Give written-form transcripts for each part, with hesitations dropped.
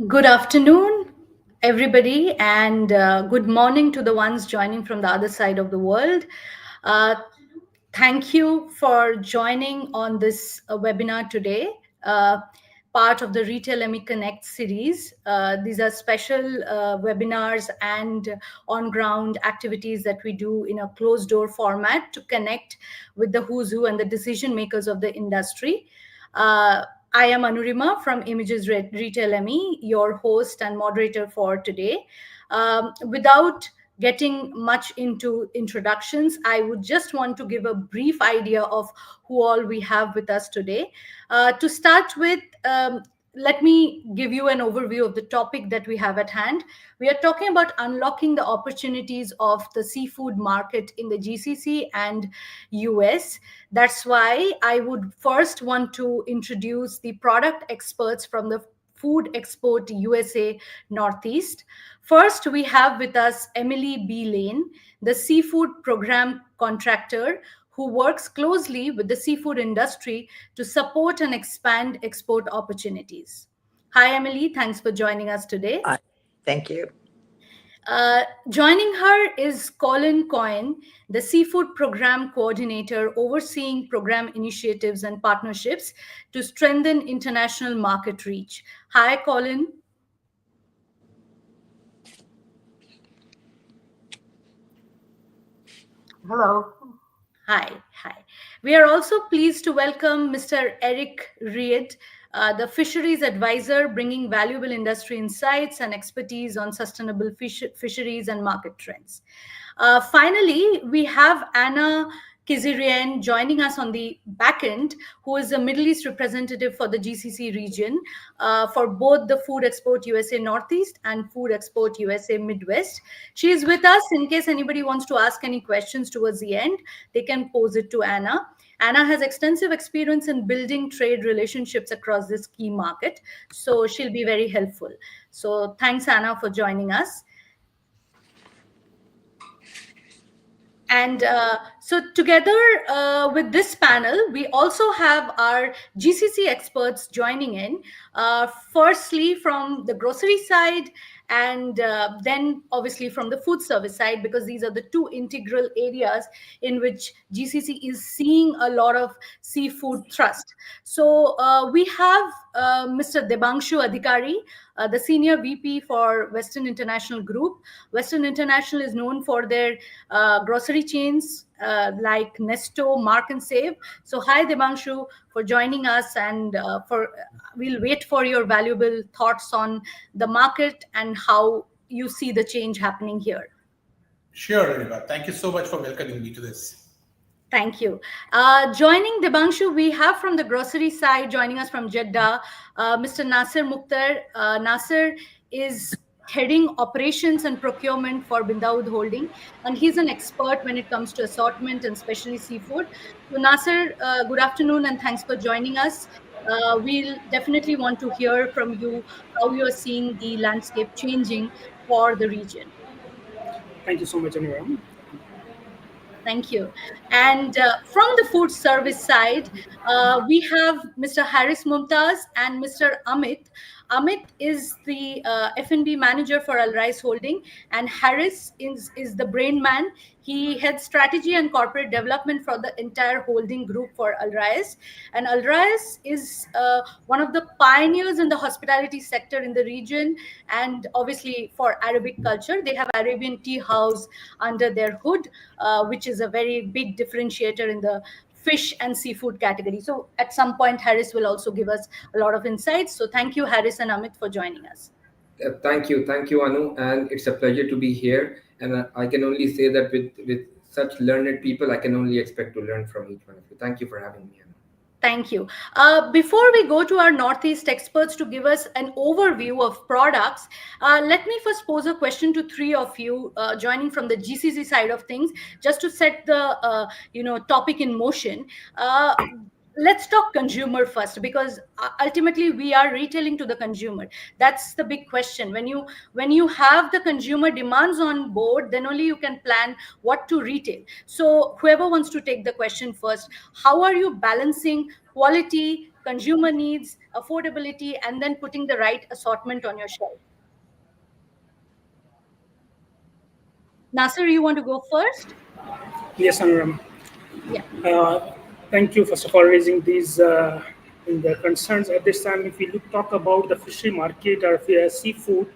Good afternoon, everybody, and good morning to the ones joining from the other side of the world. Uh, Thank you for joining on this webinar today, part of the RetailME Connect series. These are special webinars and on-ground activities that we do in a closed-door format to connect with the who's who and the decision makers of the industry. I am Anurima from Images RetailME, your host and moderator for today. Without getting much into introductions, I would just want to give a brief idea of who all we have with us today. To start with, let me give you an overview of the topic that we have at hand. We are talking about unlocking the opportunities of the seafood market in the GCC and US. That's why I would first want to introduce the product experts from the Food Export USA Northeast. First, we have with us Emily B. Lane, the seafood program contractor who works closely with the seafood industry to support and expand export opportunities. Hi, Emily. Thanks for joining us today. Thank you. Joining her is Colin Coyne, the Seafood Program Coordinator overseeing program initiatives and partnerships to strengthen international market reach. Hi, Colin. Hello. Hi. We are also pleased to welcome Mr. Eric Reid, the Fisheries Advisor, bringing valuable industry insights and expertise on sustainable fisheries and market trends. Finally, we have Anna Kizirian joining us on the back end, who is a Middle East representative for the GCC region for both the Food Export USA Northeast and Food Export USA Midwest. She is with us in case anybody wants to ask any questions towards the end. They can pose it to Anna. Anna has extensive experience in building trade relationships across this key market, so she'll be very helpful. So thanks, Anna, for joining us. And so together with this panel, we also have our GCC experts joining in, firstly from the grocery side and then obviously from the food service side, because these are the two integral areas in which GCC is seeing a lot of seafood thrust. So we have Mr. Debangshu Adhikari, the Senior VP for Western International Group. Western International is known for their grocery chains like Nesto, Mark and Save. So hi Debangshu for joining us, and we'll wait for your valuable thoughts on the market and how you see the change happening here. Sure, Anurima. Thank you so much for welcoming me to this. Thank you. Joining Debangshu, we have from the grocery side, joining us from Jeddah, Mr. Nasser Mukhtar. Nasser is heading operations and procurement for Bindaud Holding, and he's an expert when it comes to assortment and especially seafood. So Nasser, good afternoon and thanks for joining us. We'll definitely want to hear from you how you're seeing the landscape changing for the region. Thank you so much, Anurima. Thank you. And from the food service side, we have Mr. Haris Mumtaz and Mr. Amit. Amit is the F&B manager for Al Rice Holding, and Haris is the brain man. He heads strategy and corporate development for the entire holding group for Al Rice. And Al Rice is one of the pioneers in the hospitality sector in the region, and obviously for Arabic culture. They have Arabian Tea House under their hood, which is a very big differentiator in the fish and seafood category. So at some point, Haris will also give us a lot of insights. So thank you, Haris and Amit, for joining us. Thank you, Anu, and it's a pleasure to be here. And I can only say that with such learned people, I can only expect to learn from each one of you. Thank you for having me, Anu. Thank you. Before we go to our Northeast experts to give us an overview of products, let me first pose a question to three of you joining from the GCC side of things, just to set the topic in motion. Let's talk consumer first, because ultimately we are retailing to the consumer. That's the big question. When you have the consumer demands on board, then only you can plan what to retail. So whoever wants to take the question first, how are you balancing quality, consumer needs, affordability, and then putting the right assortment on your shelf. Nasser, you want to go first? Yes, Anuram. Yeah. Thank you, first of all, raising these in the concerns at this time. If we talk about the fishery market or seafood,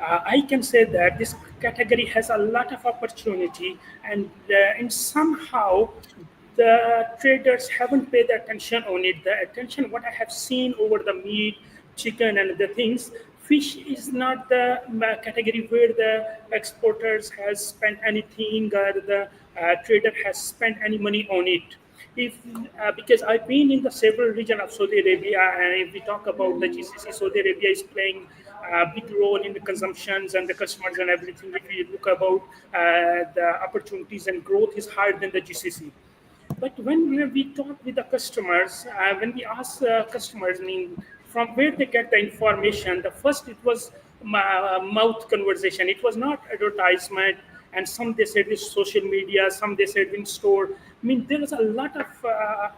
I can say that this category has a lot of opportunity, and somehow the traders haven't paid attention on it. The attention what I have seen over the meat, chicken, and the things. Fish is not the category where the exporters has spent anything or the trader has spent any money on it. If Because I've been in the several region of Saudi Arabia, and if we talk about the GCC, Saudi Arabia is playing a big role in the consumptions and the customers and everything. If we look about the opportunities and growth is higher than the GCC. But when we talk with the customers, when we ask customers, I mean, from where they get the information, the first it was mouth conversation. It was not advertisement, and some they said it's social media, some they said in store. I mean, there is a lot of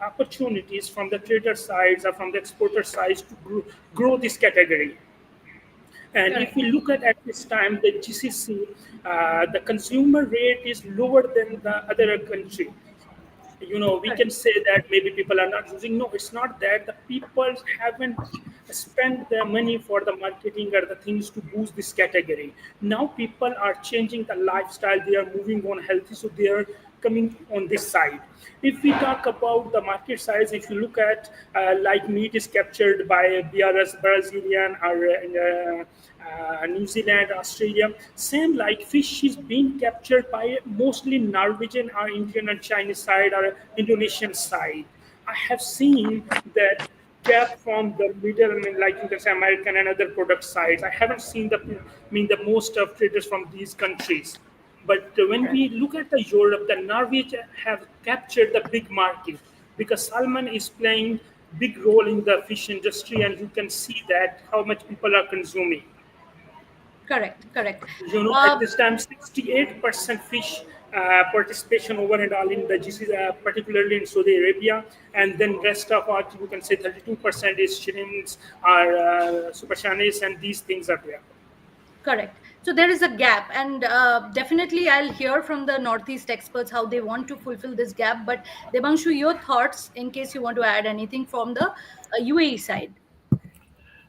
opportunities from the trader sides or from the exporter sides to grow this category. And Correct. if we look at this time, the GCC, the consumer rate is lower than the other country. We Correct. can say that maybe people are not using. No, it's not that. The people haven't spent the money for the marketing or the things to boost this category. Now people are changing the lifestyle. They are moving on healthy, so they are coming on this side. If we talk about the market size, if you look at like meat is captured by BRS, Brazilian, or New Zealand, Australia. Same like fish is being captured by mostly Norwegian or Indian and Chinese side or Indonesian side. I have seen that gap from the middle, I mean, like you can say American and other product sides. I haven't seen the most of traders from these countries. But when we look at the Europe, the Norway have captured the big market because salmon is playing big role in the fish industry, and you can see that how much people are consuming. Correct. Correct. At this time, 68% fish participation over and all in the GCC, particularly in Saudi Arabia, and then rest of what you can say 32% is shrimps or super shanies, and these things are there. Correct. So there is a gap, and definitely I'll hear from the Northeast experts how they want to fulfill this gap. But Devanshu, your thoughts in case you want to add anything from the UAE side.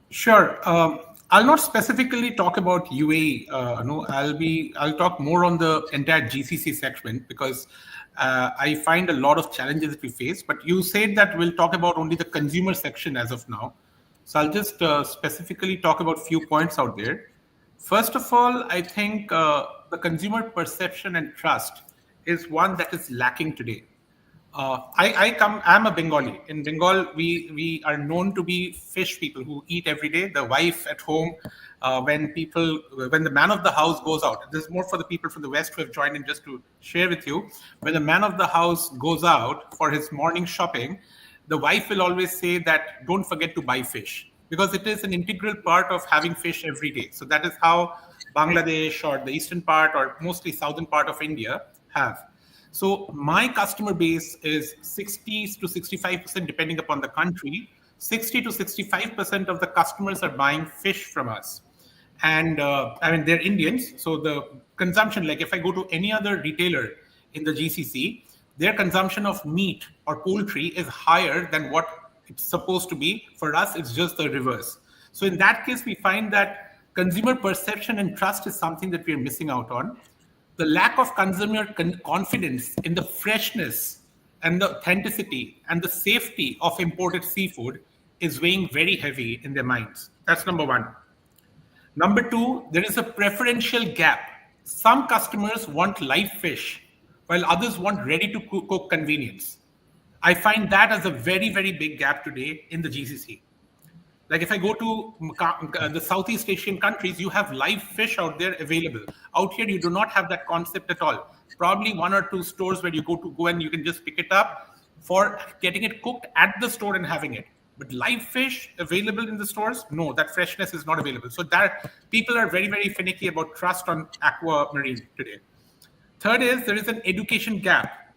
Sure. I'll not specifically talk about UAE. No, I'll talk more on the entire GCC segment because I find a lot of challenges that we face. But you said that we'll talk about only the consumer section as of now. So I'll just specifically talk about few points out there. First of all, I think the consumer perception and trust is one that is lacking today. I'm a Bengali. In Bengal, we are known to be fish people who eat every day. The wife at home, when the man of the house goes out, this is more for the people from the West who have joined in, just to share with you. When the man of the house goes out for his morning shopping, the wife will always say that don't forget to buy fish because it is an integral part of having fish every day. So that is how Bangladesh or the eastern part or mostly southern part of India have. So my customer base is 60 to 65%, depending upon the country. 60 to 65% of the customers are buying fish from us. And I mean, they're Indians. So the consumption, like if I go to any other retailer in the GCC, their consumption of meat or poultry is higher than what it's supposed to be. For us, it's just the reverse. So in that case, we find that consumer perception and trust is something that we're missing out on. The lack of consumer confidence in the freshness and the authenticity and the safety of imported seafood is weighing very heavy in their minds. That's number one. Number two, there is a preferential gap. Some customers want live fish, while others want ready to cook convenience. I find that as a very, very big gap today in the GCC. Like if I go to the Southeast Asian countries, you have live fish out there available. Out here, you do not have that concept at all. Probably one or two stores where you go and you can just pick it up for getting it cooked at the store and having it. But live fish available in the stores, no, that freshness is not available. So that people are very, very finicky about trust on aqua marine today. Third is there is an education gap.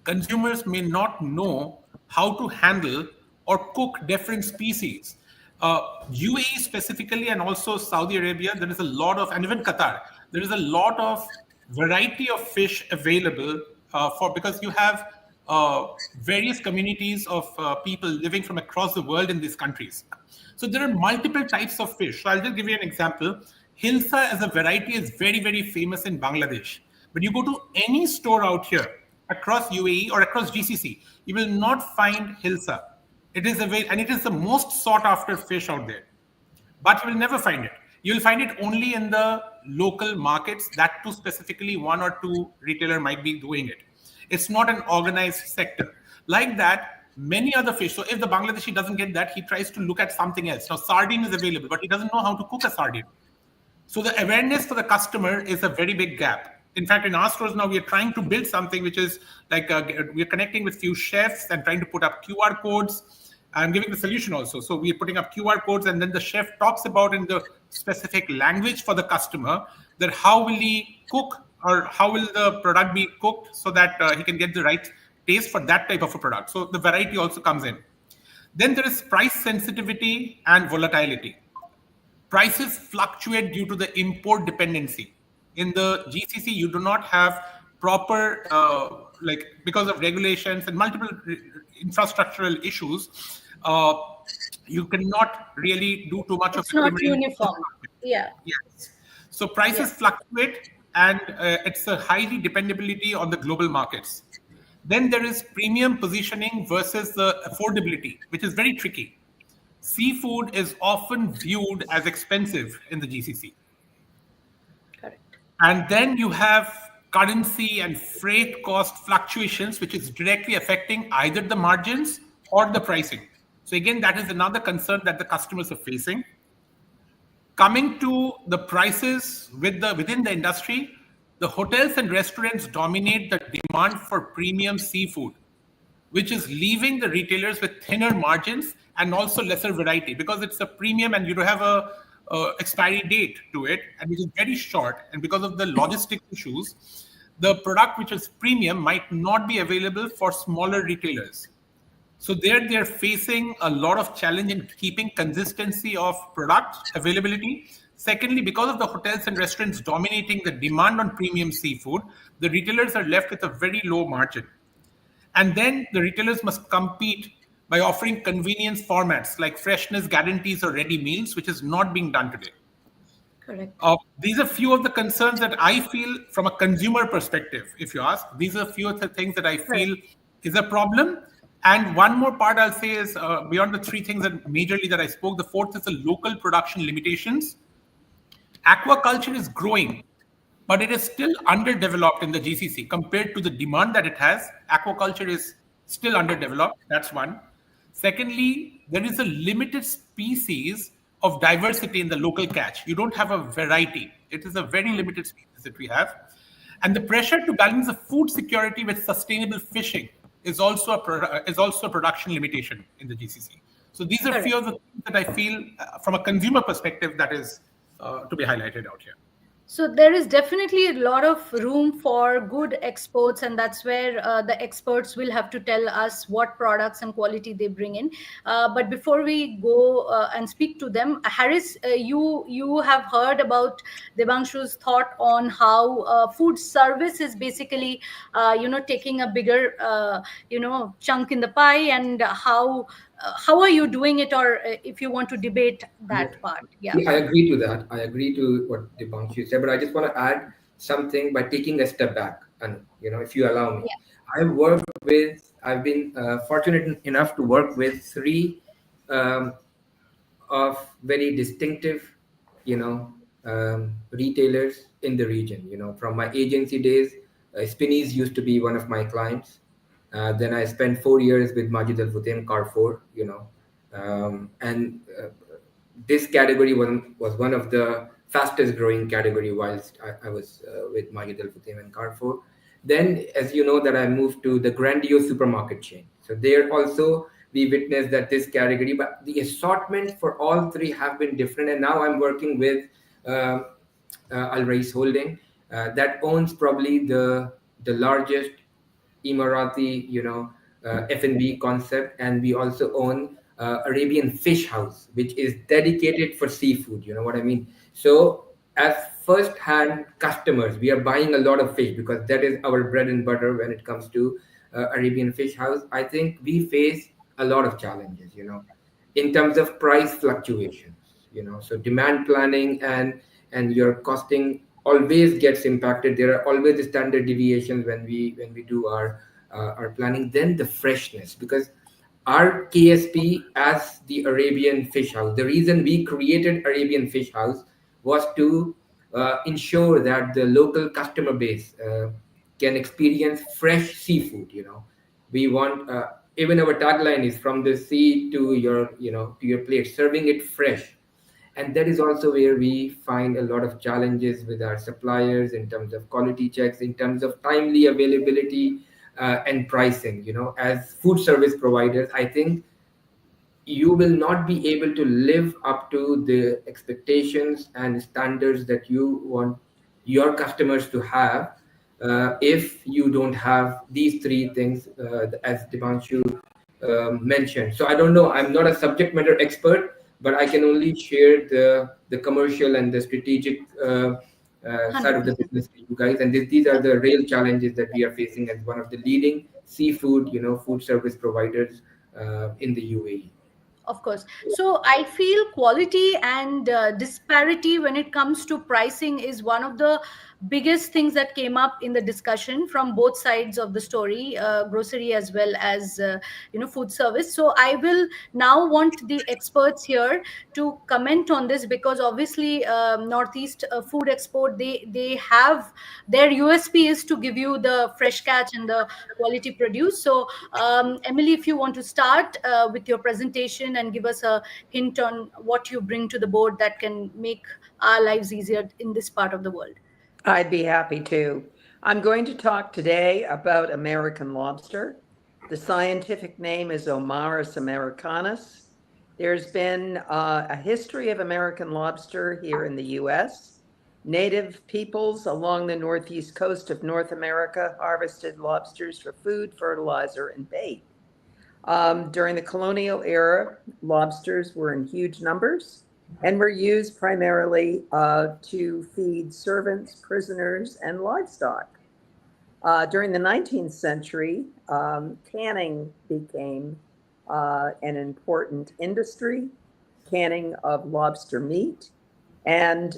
Consumers may not know how to handle or cook different species. UAE specifically, and also Saudi Arabia, there is a lot of, and even Qatar, there is a lot of variety of fish available because you have various communities of people living from across the world in these countries. So there are multiple types of fish. So I'll just give you an example. Hilsa as a variety is very, very famous in Bangladesh. But you go to any store out here across UAE or across GCC, you will not find Hilsa. It is and it is the most sought after fish out there. But you will never find it. You will find it only in the local markets. That too, specifically, one or two retailer might be doing it. It's not an organized sector. Like that, many other fish. So if the Bangladeshi doesn't get that, he tries to look at something else. Now, sardine is available, but he doesn't know how to cook a sardine. So the awareness for the customer is a very big gap. In fact, in our stores now, we are trying to build something which is like we're connecting with few chefs and trying to put up QR codes. I'm giving the solution also. So we're putting up QR codes, and then the chef talks about in the specific language for the customer that how will he cook or how will the product be cooked so that he can get the right taste for that type of a product. So the variety also comes in. Then there is price sensitivity and volatility. Prices fluctuate due to the import dependency. In the GCC, you do not have proper, because of regulations and multiple infrastructural issues, you cannot really do too much It's of not ephemeral. uniform. Yeah. Yes. So prices fluctuate, and it's a highly dependability on the global markets. Then there is premium positioning versus the affordability, which is very tricky. Seafood is often viewed as expensive in the GCC. Correct. And then you have currency and freight cost fluctuations, which is directly affecting either the margins or the pricing. So again, that is another concern that the customers are facing. Coming to the prices within the industry, the hotels and restaurants dominate the demand for premium seafood, which is leaving the retailers with thinner margins and also lesser variety because it's a premium and you don't have a expiry date to it, and it is very short. And because of the logistic issues, the product which is premium might not be available for smaller retailers. So they're facing a lot of challenge in keeping consistency of product availability. Secondly, because of the hotels and restaurants dominating the demand on premium seafood, the retailers are left with a very low margin. And then the retailers must compete by offering convenience formats like freshness guarantees or ready meals, which is not being done today. Correct. These are few of the concerns that I feel from a consumer perspective. If you ask, these are few of the things that I feel is a problem. And one more part I'll say is beyond the three things that majorly that I spoke, the fourth is the local production limitations. Aquaculture is growing, but it is still underdeveloped in the GCC compared to the demand that it has. Aquaculture is still underdeveloped. That's one. Secondly, there is a limited species of diversity in the local catch. You don't have a variety. It is a very limited species that we have. And the pressure to balance the food security with sustainable fishing is also a production limitation in the GCC. So these are few of the things that I feel from a consumer perspective that is to be highlighted out here. So there is definitely a lot of room for good exports, and that's where the experts will have to tell us what products and quality they bring in. But before we go and speak to them, Harris, you have heard about Devanshu's thought on how food service is basically, taking a bigger, chunk in the pie, and how are you doing it, or if you want to debate that part. Yeah, I agree to that. I agree to what Devanshu said, but I just want to add something by taking a step back. And if you allow me, I've been fortunate enough to work with three of very distinctive, retailers in the region. From my agency days, Spinneys used to be one of my clients. Then I spent 4 years with Majid Al Futtaim, Carrefour, and this category was one of the fastest growing category whilst I was with Majid Al Futtaim and Carrefour. Then, as you know, that I moved to the grandiose supermarket chain. So there also we witnessed that this category, but the assortment for all three have been different. And now I'm working with Al Rais Holding that owns probably the largest Emirati, F&B concept, and we also own Arabian fish house, which is dedicated for seafood. You know what I mean? So, as first-hand customers, we are buying a lot of fish because that is our bread and butter when it comes to Arabian fish house. I think we face a lot of challenges, in terms of price fluctuations. So demand planning and your costing always gets impacted. There are always standard deviations when we do our planning. Then the freshness, because our KSP as the Arabian Fish House, the reason we created Arabian Fish House was to ensure that the local customer base can experience fresh seafood. We want, even our tagline is from the sea to your plate, serving it fresh. And that is also where we find a lot of challenges with our suppliers in terms of quality checks, in terms of timely availability, and pricing. As food service providers, I think you will not be able to live up to the expectations and standards that you want your customers to have if you don't have these three things, as Dipanshu mentioned. So I don't know, I'm not a subject matter expert, but I can only share the commercial and the strategic side of the 100%. business to you guys. And these are the real challenges that we are facing as one of the leading seafood, food service providers in the UAE. Of course. So I feel quality and disparity when it comes to pricing is one of the biggest things that came up in the discussion from both sides of the story, grocery as well as food service. So I will now want the experts here to comment on this, because obviously Northeast Food Export, they have their USP is to give you the fresh catch and the quality produce. So Emily, if you want to start with your presentation and give us a hint on what you bring to the board that can make our lives easier in this part of the world. I'd be happy to. I'm going to talk today about American lobster. The scientific name is Omarus americanus. There's been a history of American lobster here in the US. Native peoples along the northeast coast of North America harvested lobsters for food, fertilizer, and bait. During the colonial era, lobsters were in huge numbers and were used primarily to feed servants, prisoners, and livestock. During the 19th century, canning became an important industry, canning of lobster meat, and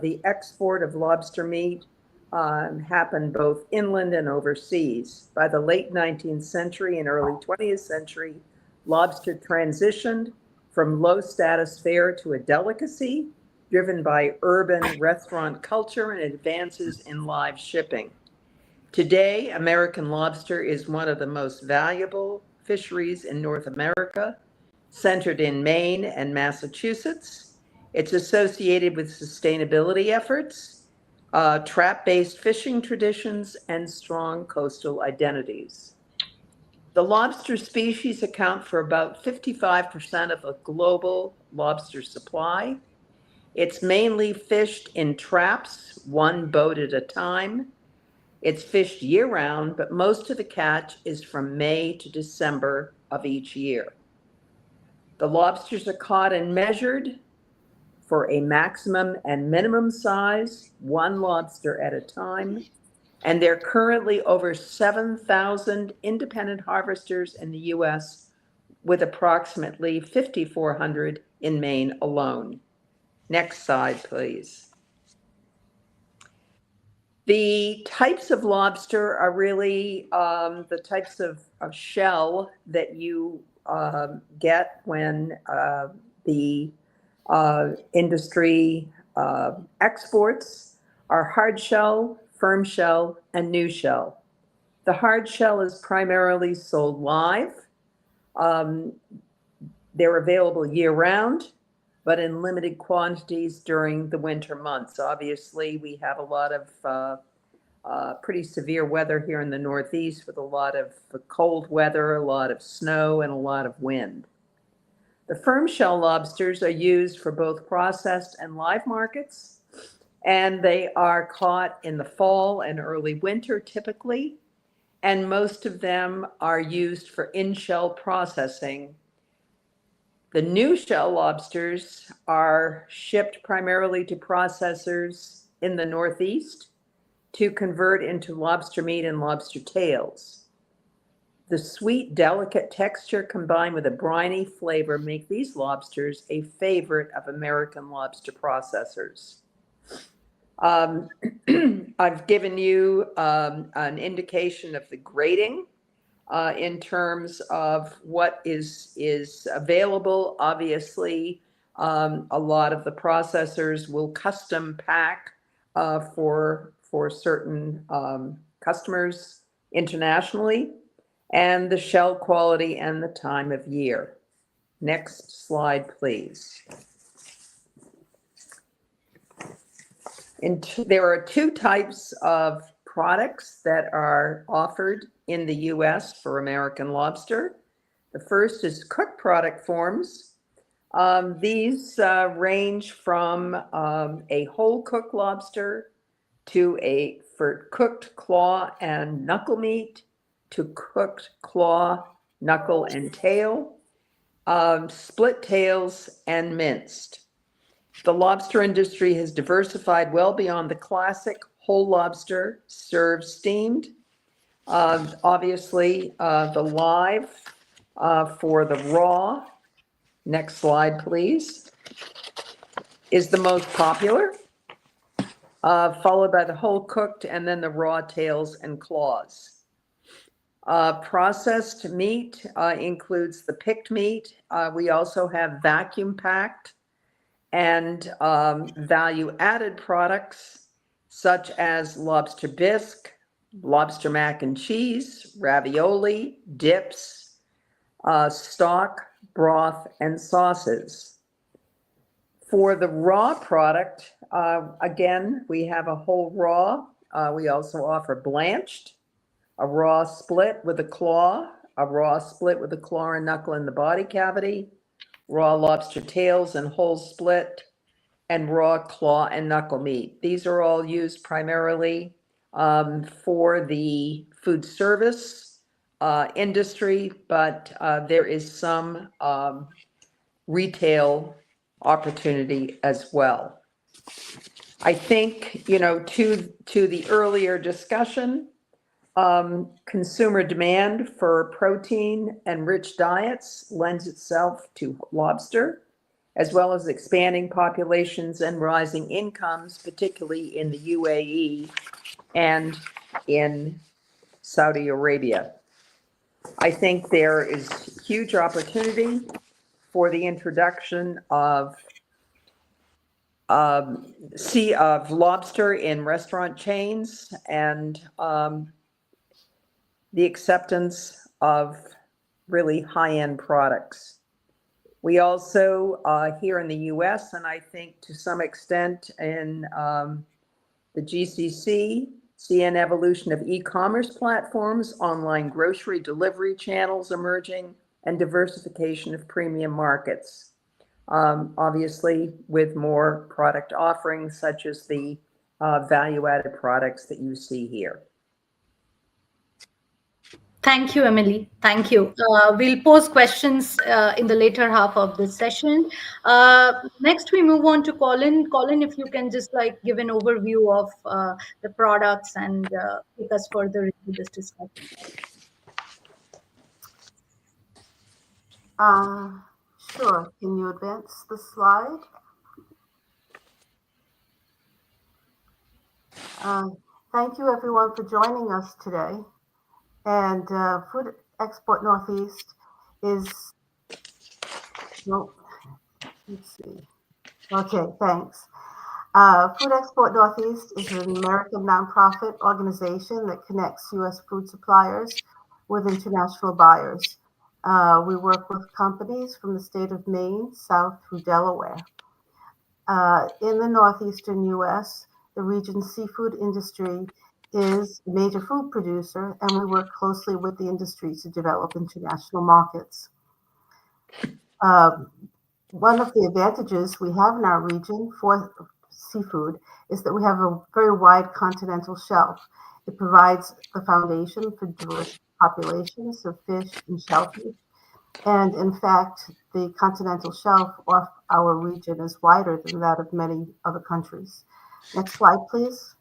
the export of lobster meat happened both inland and overseas. By the late 19th century and early 20th century, lobster transitioned from low status fare to a delicacy driven by urban restaurant culture and advances in live shipping. Today, American lobster is one of the most valuable fisheries in North America, centered in Maine and Massachusetts. It's associated with sustainability efforts, trap-based fishing traditions, and strong coastal identities. The lobster species account for about 55% of the global lobster supply. It's mainly fished in traps, one boat at a time. It's fished year-round, but most of the catch is from May to December of each year. The lobsters are caught and measured for a maximum and minimum size, one lobster at a time. And there are currently over 7,000 independent harvesters in the US, with approximately 5,400 in Maine alone. Next slide, please. The types of lobster are really the types of shell that you get when the industry exports are hard shell, firm shell, and new shell. The hard shell is primarily sold live. They're available year-round, but in limited quantities during the winter months. Obviously, we have a lot of pretty severe weather here in the Northeast, with a lot of cold weather, a lot of snow, and a lot of wind. The firm shell lobsters are used for both processed and live markets, and they are caught in the fall and early winter typically, and most of them are used for in-shell processing The new shell lobsters are shipped primarily to processors in the Northeast to convert into lobster meat and lobster tails. The sweet, delicate texture combined with a briny flavor make these lobsters a favorite of American lobster processors. I've given you an indication of the grading in terms of what is available. Obviously, a lot of the processors will custom pack for certain customers internationally, and the shell quality and the time of year. Next slide, please. There are two types of products that are offered in the US for American lobster. The first is cooked product forms. These range from a whole cooked lobster for cooked claw and knuckle meat to cooked claw, knuckle, and tail, split tails, and minced. The lobster industry has diversified well beyond the classic whole lobster served steamed. Obviously, the live for the raw, next slide please, is the most popular, followed by the whole cooked and then the raw tails and claws. Processed meat includes the picked meat. We also have vacuum packed and value-added products such as lobster bisque, lobster mac and cheese, ravioli, dips, stock, broth, and sauces. For the raw product, again, we have a whole raw. We also offer blanched, a raw split with a claw, a raw split with a claw and knuckle in the body cavity, raw lobster tails and whole split, and raw claw and knuckle meat. These are all used primarily for the food service industry, but there is some retail opportunity as well. I think, to the earlier discussion, consumer demand for protein and rich diets lends itself to lobster, as well as expanding populations and rising incomes, particularly in the UAE and in Saudi Arabia. I think there is huge opportunity for the introduction of lobster in restaurant chains and the acceptance of really high-end products. We also, here in the US, and I think to some extent in the GCC, see an evolution of e-commerce platforms, online grocery delivery channels emerging, and diversification of premium markets. Obviously, with more product offerings, such as the value-added products that you see here. Thank you, Emily. Thank you. We'll pose questions in the later half of this session. Next, we move on to Colin. Colin, if you can just give an overview of the products and take us further into this discussion. Sure. Can you advance the slide? Thank you, everyone, for joining us today. And Food Export Northeast is, let's see. Okay, thanks. Food Export Northeast is an American nonprofit organization that connects U.S. food suppliers with international buyers. We work with companies from the state of Maine south through Delaware. In the Northeastern U.S., the region's seafood industry is a major food producer, and we work closely with the industry to develop international markets. One of the advantages we have in our region for seafood is that we have a very wide continental shelf. It provides the foundation for diverse populations of fish and shellfish, And in fact, the continental shelf off our region is wider than that of many other countries. Next slide, please.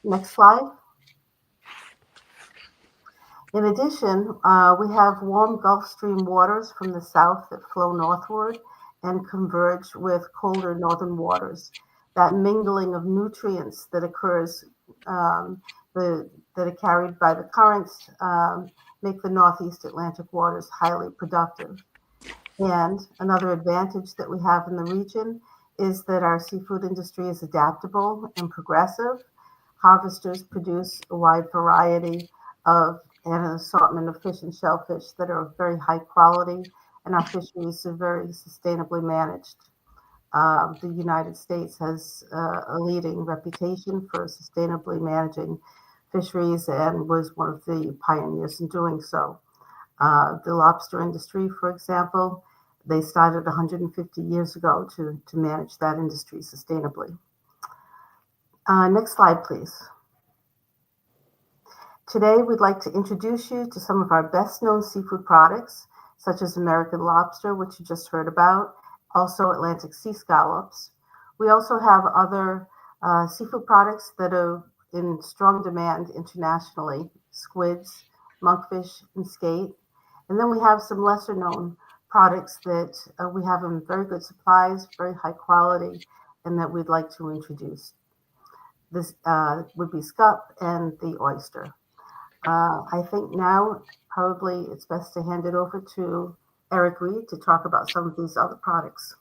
Next slide. In addition, we have warm Gulf Stream waters from the south that flow northward and converge with colder northern waters. That mingling of nutrients that occurs, that are carried by the currents, make the Northeast Atlantic waters highly productive. And another advantage that we have in the region is that our seafood industry is adaptable and progressive. Harvesters produce a wide variety of and an assortment of fish and shellfish that are of very high quality, and our fisheries are very sustainably managed. The United States has a leading reputation for sustainably managing fisheries and was one of the pioneers in doing so. The lobster industry, for example, they started 150 years ago to manage that industry sustainably. Next slide, please. Today, we'd like to introduce you to some of our best-known seafood products, such as American lobster, which you just heard about, also Atlantic sea scallops. We also have other seafood products that are in strong demand internationally, squids, monkfish, and skate. And then we have some lesser-known products that we have in very good supplies, very high quality, and that we'd like to introduce. This would be scup and the oyster. I think now probably it's best to hand it over to Eric Reed to talk about some of these other products.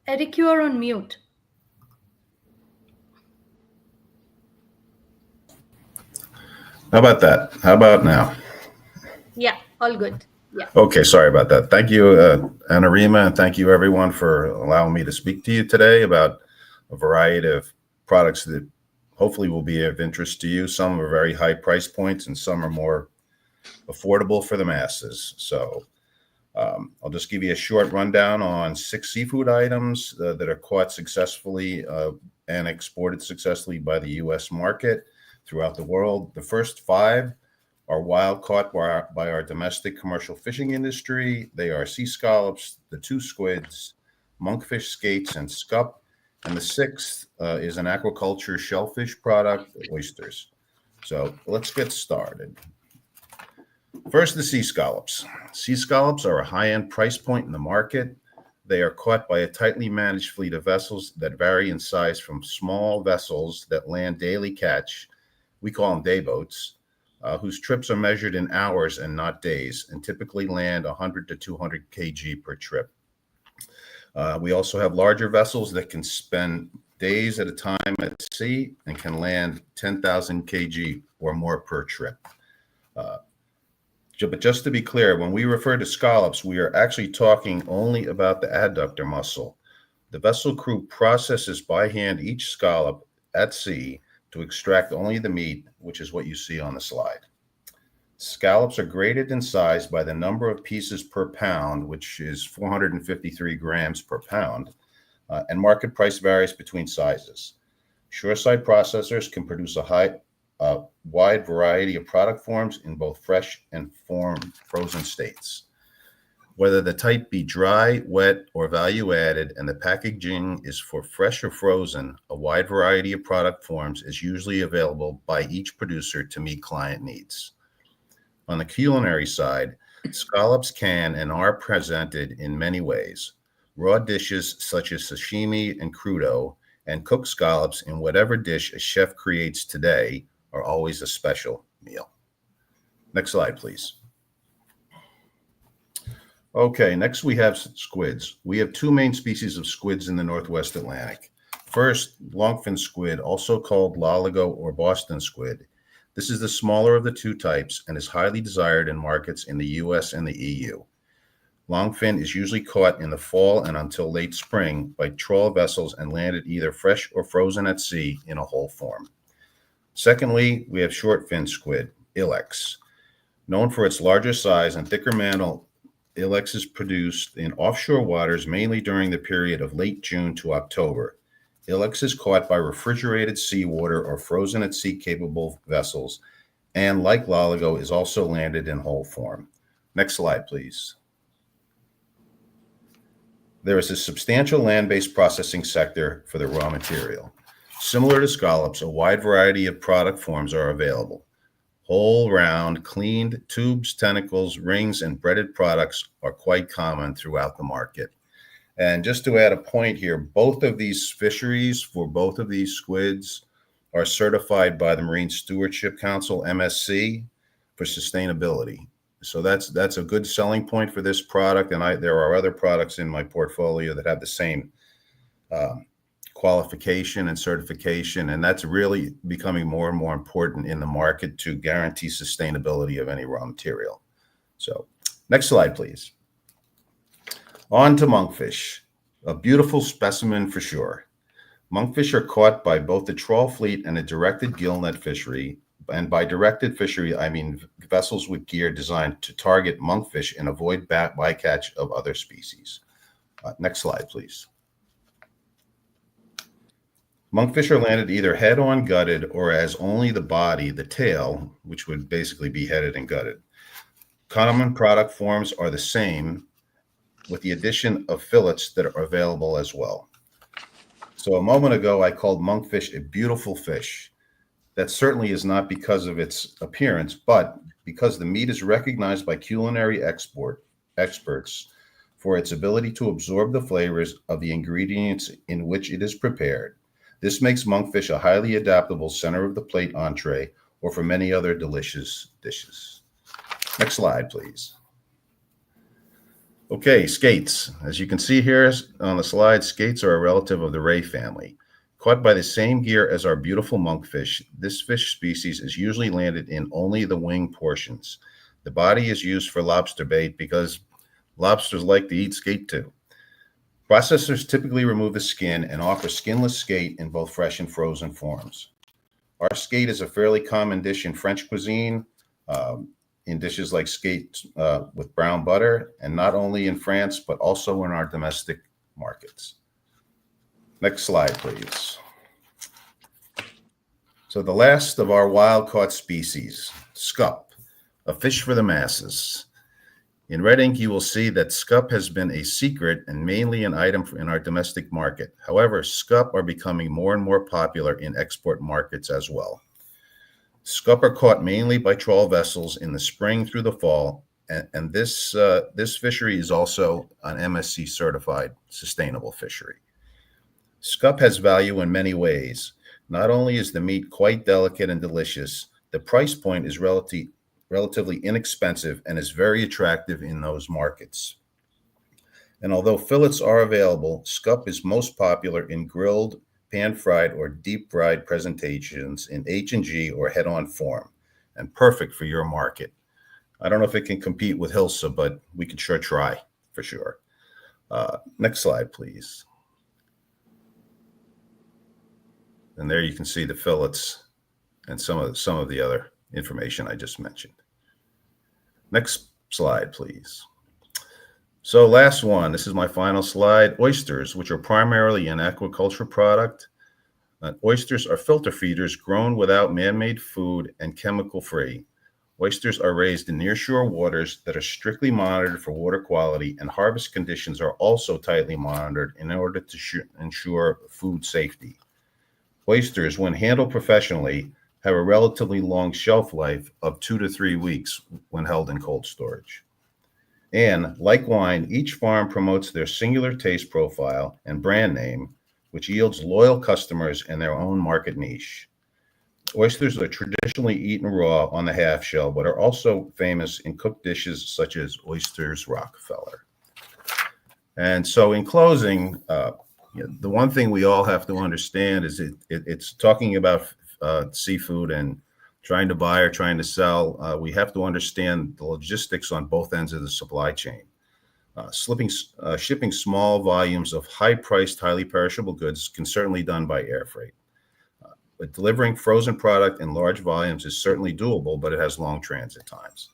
Eric, you are on mute. How about that? How about now? Yeah, all good. Yeah. Okay, sorry about that. Thank you, Anarima, and thank you everyone for allowing me to speak to you today about a variety of products that hopefully will be of interest to you. Some are very high price points and some are more affordable for the masses. So I'll just give you a short rundown on 6 seafood items that are caught successfully and exported successfully by the U.S. market throughout the world. The first 5 are wild caught by our domestic commercial fishing industry. They are sea scallops, the 2 squids, monkfish, skates, and scup. And the 6th is an aquaculture shellfish product, oysters. So let's get started. First, the sea scallops. Sea scallops are a high-end price point in the market. They are caught by a tightly managed fleet of vessels that vary in size from small vessels that land daily catch. We call them day boats. Whose trips are measured in hours and not days, and typically land 100 to 200 kg per trip. We also have larger vessels that can spend days at a time at sea and can land 10,000 kg or more per trip. But just to be clear, when we refer to scallops, we are actually talking only about the adductor muscle. The vessel crew processes by hand each scallop at sea to extract only the meat, which is what you see on the slide. Scallops are graded in size by the number of pieces per pound, which is 453 grams per pound, and market price varies between sizes. Shoreside processors can produce a wide variety of product forms in both fresh and frozen states. Whether the type be dry, wet, or value-added, and the packaging is for fresh or frozen, a wide variety of product forms is usually available by each producer to meet client needs. On the culinary side, scallops can and are presented in many ways. Raw dishes such as sashimi and crudo, and cooked scallops in whatever dish a chef creates today are always a special meal. Next slide, please. Okay, next we have squids. We have 2 main species of squids in the Northwest Atlantic. First, longfin squid, also called loligo or Boston squid. This is the smaller of the 2 types and is highly desired in markets in the US and the EU. Longfin is usually caught in the fall and until late spring by trawl vessels and landed either fresh or frozen at sea in a whole form. Secondly, we have short fin squid, Ilex. Known for its larger size and thicker mantle, Ilex is produced in offshore waters mainly during the period of late June to October. Ilex is caught by refrigerated seawater or frozen at sea capable vessels, and like loligo is also landed in whole form. Next slide, please. There is a substantial land-based processing sector for the raw material. Similar to scallops, a wide variety of product forms are available. Whole, round, cleaned, tubes, tentacles, rings, and breaded products are quite common throughout the market. And just to add a point here, both of these fisheries for both of these squids are certified by the Marine Stewardship Council, MSC, for sustainability. So that's a good selling point for this product. And there are other products in my portfolio that have the same qualification and certification. And that's really becoming more and more important in the market to guarantee sustainability of any raw material. So next slide, please. On to monkfish, a beautiful specimen for sure. Monkfish are caught by both the trawl fleet and a directed gill net fishery. And by directed fishery, I mean vessels with gear designed to target monkfish and avoid bycatch of other species. Next slide, please. Monkfish are landed either head-on gutted or as only the body, the tail, which would basically be headed and gutted. Common product forms are the same, with the addition of fillets that are available as well. So a moment ago, I called monkfish a beautiful fish. That certainly is not because of its appearance, but because the meat is recognized by culinary experts for its ability to absorb the flavors of the ingredients in which it is prepared. This makes monkfish a highly adaptable center of the plate entree or for many other delicious dishes. Next slide, please. Okay, skates. As you can see here on the slide, skates are a relative of the ray family. Caught by the same gear as our beautiful monkfish, this fish species is usually landed in only the wing portions. The body is used for lobster bait because lobsters like to eat skate too. Processors typically remove the skin and offer skinless skate in both fresh and frozen forms. Our skate is a fairly common dish in French cuisine, in dishes like skate with brown butter, and not only in France, but also in our domestic markets. Next slide, please. So the last of our wild-caught species, scup, a fish for the masses. In red ink, you will see that scup has been a secret and mainly an item in our domestic market. However, scup are becoming more and more popular in export markets as well. Scup are caught mainly by trawl vessels in the spring through the fall, and this fishery is also an MSC certified sustainable fishery. Scup has value in many ways. Not only is the meat quite delicate and delicious, the price point is relatively inexpensive and is very attractive in those markets. And although fillets are available, scup is most popular in grilled, pan-fried, or deep-fried presentations in H&G or head-on form, and perfect for your market. I don't know if it can compete with Hilsa, but we can sure try, for sure. Next slide, please. And there you can see the fillets and some of the other information I just mentioned. Next slide, please. So last one, this is my final slide. Oysters, which are primarily an aquaculture product. Oysters are filter feeders grown without man-made food and chemical-free. Oysters are raised in nearshore waters that are strictly monitored for water quality, and harvest conditions are also tightly monitored in order to ensure food safety. Oysters, when handled professionally, have a relatively long shelf life of 2 to 3 weeks when held in cold storage. And like wine, each farm promotes their singular taste profile and brand name, which yields loyal customers in their own market niche. Oysters are traditionally eaten raw on the half shell, but are also famous in cooked dishes such as oysters Rockefeller. And so in closing, the one thing we all have to understand is it's talking about seafood and trying to buy or trying to sell. We have to understand the logistics on both ends of the supply chain. Shipping small volumes of high-priced, highly perishable goods can certainly be done by air freight. But delivering frozen product in large volumes is certainly doable, but it has long transit times.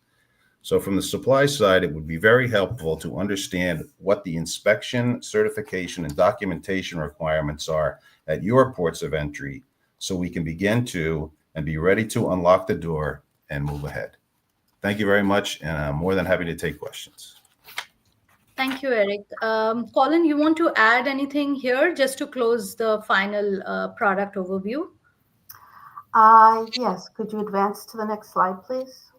So from the supply side, it would be very helpful to understand what the inspection, certification, and documentation requirements are at your ports of entry so we can begin to and be ready to unlock the door and move ahead. Thank you very much, and I'm more than happy to take questions. Thank you, Eric. Colin, you want to add anything here just to close the final product overview? Yes, could you advance to the next slide, please?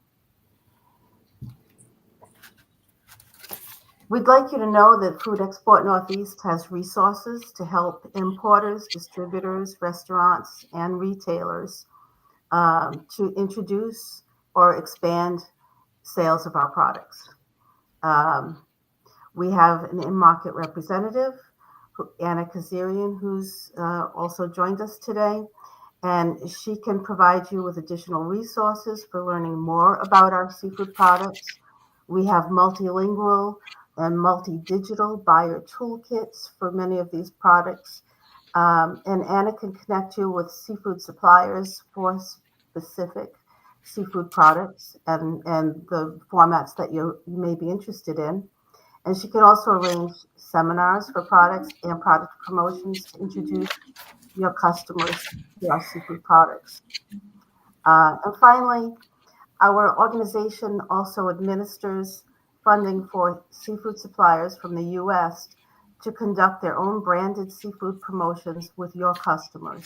We'd like you to know that Food Export Northeast has resources to help importers, distributors, restaurants, and retailers to introduce or expand sales of our products. We have an in-market representative, Anna Kazarian, who's also joined us today, and she can provide you with additional resources for learning more about our seafood products. We have multilingual and multi-digital buyer toolkits for many of these products. And Anna can connect you with seafood suppliers for specific seafood products and the formats that you may be interested in. And she can also arrange seminars for products and product promotions to introduce your customers to our seafood products. And finally, our organization also administers funding for seafood suppliers from the U.S. to conduct their own branded seafood promotions with your customers.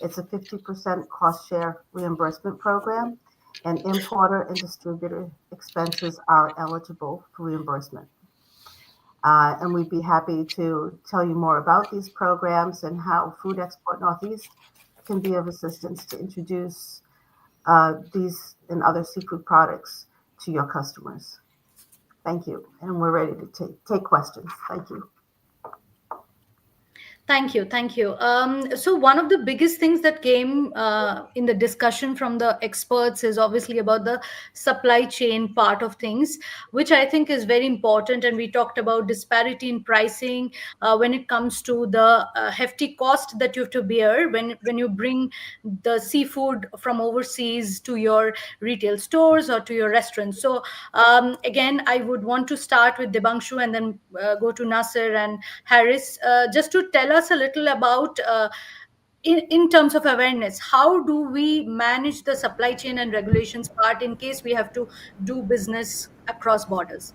It's a 50% cost share reimbursement program, and importer and distributor expenses are eligible for reimbursement. And we'd be happy to tell you more about these programs and how Food Export Northeast can be of assistance to introduce these and other seafood products to your customers. Thank you. And we're ready to take questions. Thank you. Thank you. Thank you. So one of the biggest things that came in the discussion from the experts is obviously about the supply chain part of things, which I think is very important. And we talked about disparity in pricing when it comes to the hefty cost that you have to bear when you bring the seafood from overseas to your retail stores or to your restaurants. So again, I would want to start with Debangshu and then go to Nasser and Harris, just to tell us a little about in terms of awareness, how do we manage the supply chain and regulations part in case we have to do business across borders?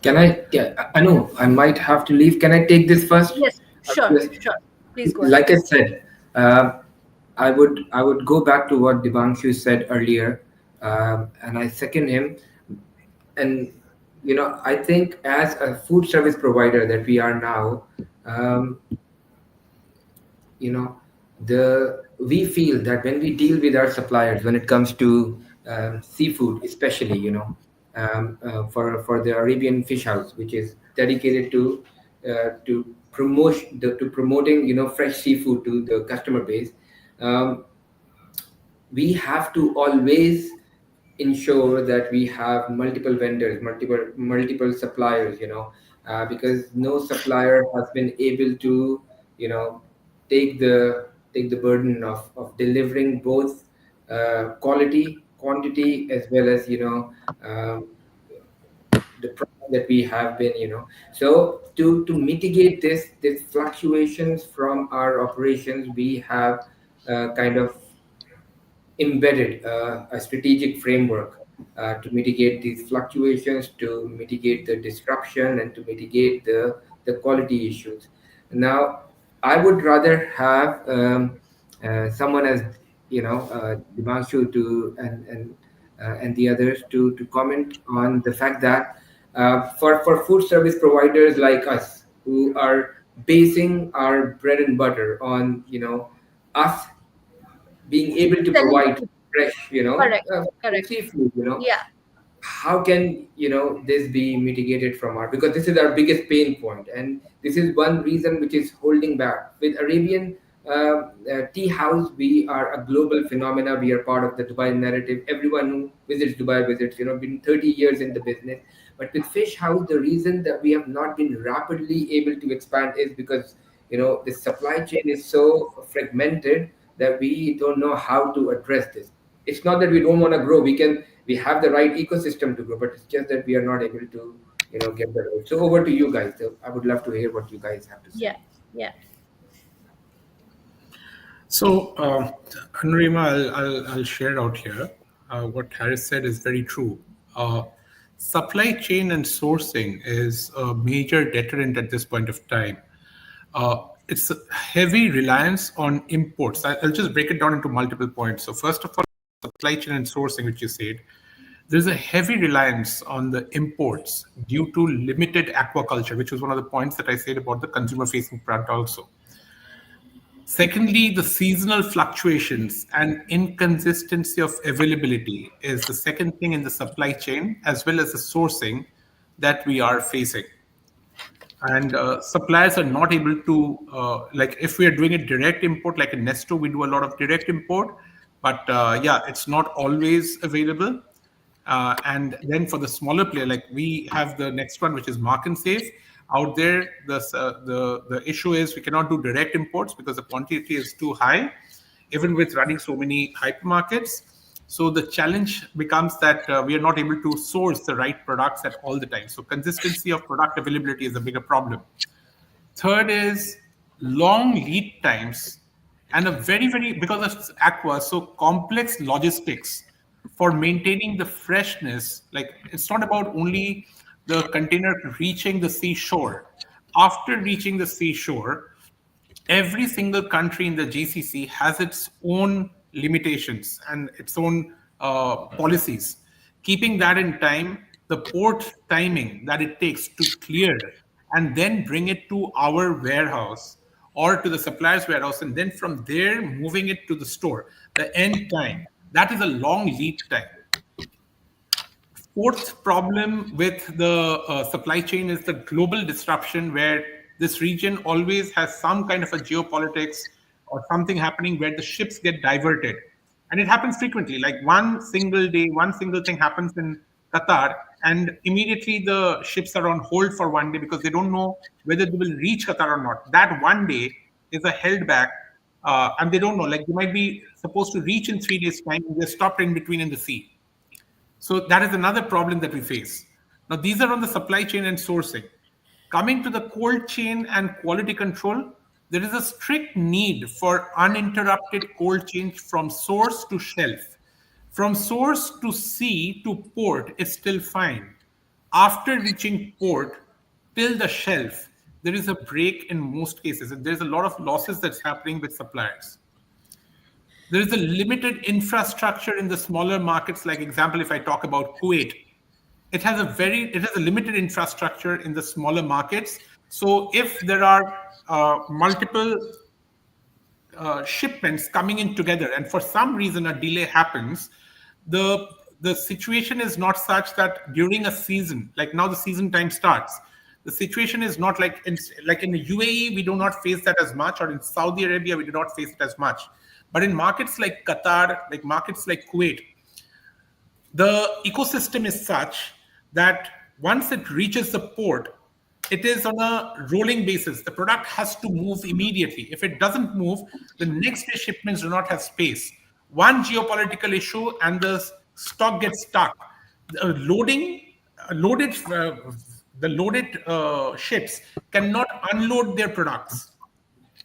Can I? Yeah, I know I might have to leave. Can I take this first? Yes, sure, Yes. sure. Please go ahead. Like I said, I would go back to what Debangshu said earlier, and I second him. And I think as a food service provider that we are now, we feel that when we deal with our suppliers, when it comes to seafood, especially, for the Arabian Fish House, which is dedicated to promoting fresh seafood to the customer base, we have to always ensure that we have multiple vendors, multiple suppliers, because no supplier has been able to, take the burden of delivering both quality, quantity, as well as the product that we have been. So to mitigate this fluctuations from our operations, we have kind of embedded a strategic framework to mitigate these fluctuations, to mitigate the disruption, and to mitigate the quality issues. Now, I would rather have someone as Dimanshu and the others to comment on the fact that for food service providers like us, who are basing our bread and butter on us being able to Selling provide food. fresh, Correct. seafood, Yeah. how can this be mitigated from our, because this is our biggest pain point, and this is one reason which is holding back. With Arabian tea house, we are a global phenomena. We are part of the Dubai narrative. Everyone who visits Dubai visits, been 30 years in the business. But with Fish House, the reason that we have not been rapidly able to expand is because the supply chain is so fragmented that we don't know how to address this. It's not that we don't want to grow. We we have the right ecosystem to grow, but it's just that we are not able to, get the right. So over to you guys. So I would love to hear what you guys have to say. Yeah, yeah. So, Anurima, I'll share out here. What Harris said is very true. Supply chain and sourcing is a major deterrent at this point of time. It's a heavy reliance on imports. I'll just break it down into multiple points. So first of all, supply chain and sourcing, which you said, there's a heavy reliance on the imports due to limited aquaculture, which was one of the points that I said about the consumer-facing front also. Secondly, the seasonal fluctuations and inconsistency of availability is the second thing in the supply chain, as well as the sourcing that we are facing. And suppliers are not able to, like if we are doing a direct import, like in Nesto, we do a lot of direct import, but yeah, it's not always available. And then for the smaller player, like we have the next one, which is Mark and Safe. Out there, the issue is we cannot do direct imports because the quantity is too high, even with running so many hypermarkets. So the challenge becomes that we are not able to source the right products at all the time. So consistency of product availability is a bigger problem. Third is long lead times and a very, because of aqua, so complex logistics for maintaining the freshness. Like it's not about only the container reaching the seashore. After reaching the seashore, every single country in the GCC has its own limitations and its own policies. Keeping that in time, the port timing that it takes to clear and then bring it to our warehouse or to the supplier's warehouse, and then from there moving it to the store, the end time, that is a long lead time. Fourth problem with the supply chain is the global disruption, where this region always has some kind of a geopolitics or something happening where the ships get diverted. And it happens frequently, like one single day, one single thing happens in Qatar, and immediately the ships are on hold for one day because they don't know whether they will reach Qatar or not. That one day is a held back, and they don't know, like they might be supposed to reach in 3 days' time and they're stopped in between in the sea. So that is another problem that we face. Now, these are on the supply chain and sourcing. Coming to the cold chain and quality control, there is a strict need for uninterrupted cold chain from source to shelf. From source to sea to port is still fine. After reaching port till the shelf, there is a break in most cases, and there's a lot of losses that's happening with suppliers. There is a limited infrastructure in the smaller markets. Like example, if I talk about Kuwait, it has a limited infrastructure in the smaller markets. So if there are multiple shipments coming in together, and for some reason a delay happens, the situation is not such that during a season, like now the season time starts, the situation is not like in the UAE, we do not face that as much, or in Saudi Arabia, we do not face it as much. But in markets like Qatar, like markets like Kuwait, the ecosystem is such that once it reaches the port, it is on a rolling basis. The product has to move immediately. If it doesn't move, the next day shipments do not have space. One geopolitical issue and the stock gets stuck. The loaded ships cannot unload their products.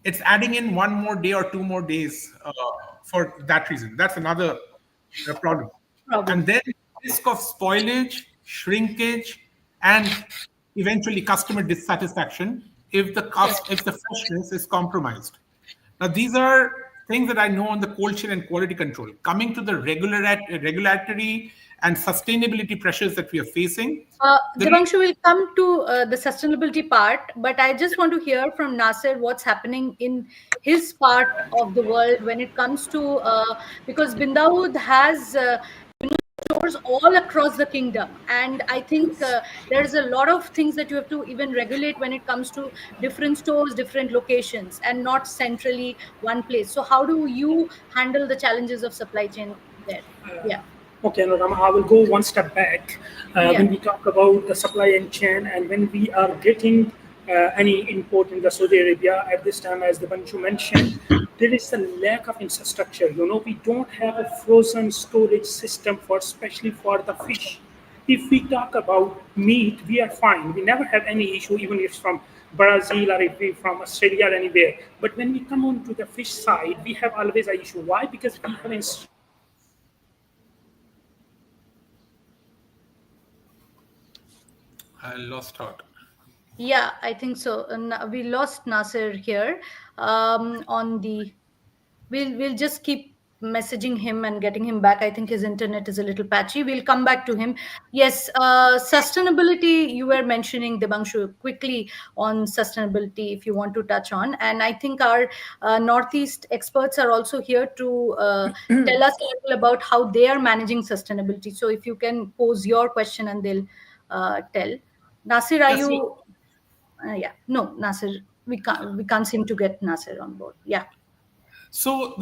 It's adding in one more day or 2 more days for that reason. That's another problem. And then risk of spoilage, shrinkage, and eventually customer dissatisfaction if the freshness is compromised. Now, these are things that I know on the cold chain and quality control. Coming to the regulatory and sustainability pressures that we are facing. Devanshu will come to the sustainability part, but I just want to hear from Nasir what's happening in his part of the world when it comes to, because Bin Dawood has stores all across the kingdom, and I think there's a lot of things that you have to even regulate when it comes to different stores, different locations, and not centrally one place. So how do you handle the challenges of supply chain there? Yeah. Okay, Anurama, I will go one step back. When we talk about the supply chain, and when we are getting any import in the Saudi Arabia at this time, as the Banchu mentioned, there is a lack of infrastructure. We don't have a frozen storage system for, especially for the fish. If we talk about meat, we are fine. We never have any issue, even if it's from Brazil or if we from Australia or anywhere. But when we come on to the fish side, we have always an issue. Why? Because we have I lost out. Yeah, I think so. We lost Nasir here. On the, we'll just keep messaging him and getting him back. I think his internet is a little patchy. We'll come back to him. Yes, sustainability. You were mentioning, Debangshu, quickly on sustainability, if you want to touch on. And I think our Northeast experts are also here to tell us a little about how they are managing sustainability. So if you can pose your question and they'll tell. Nasir, are you? Yeah, no, Nasir, we can't seem to get Nasir on board. Yeah. So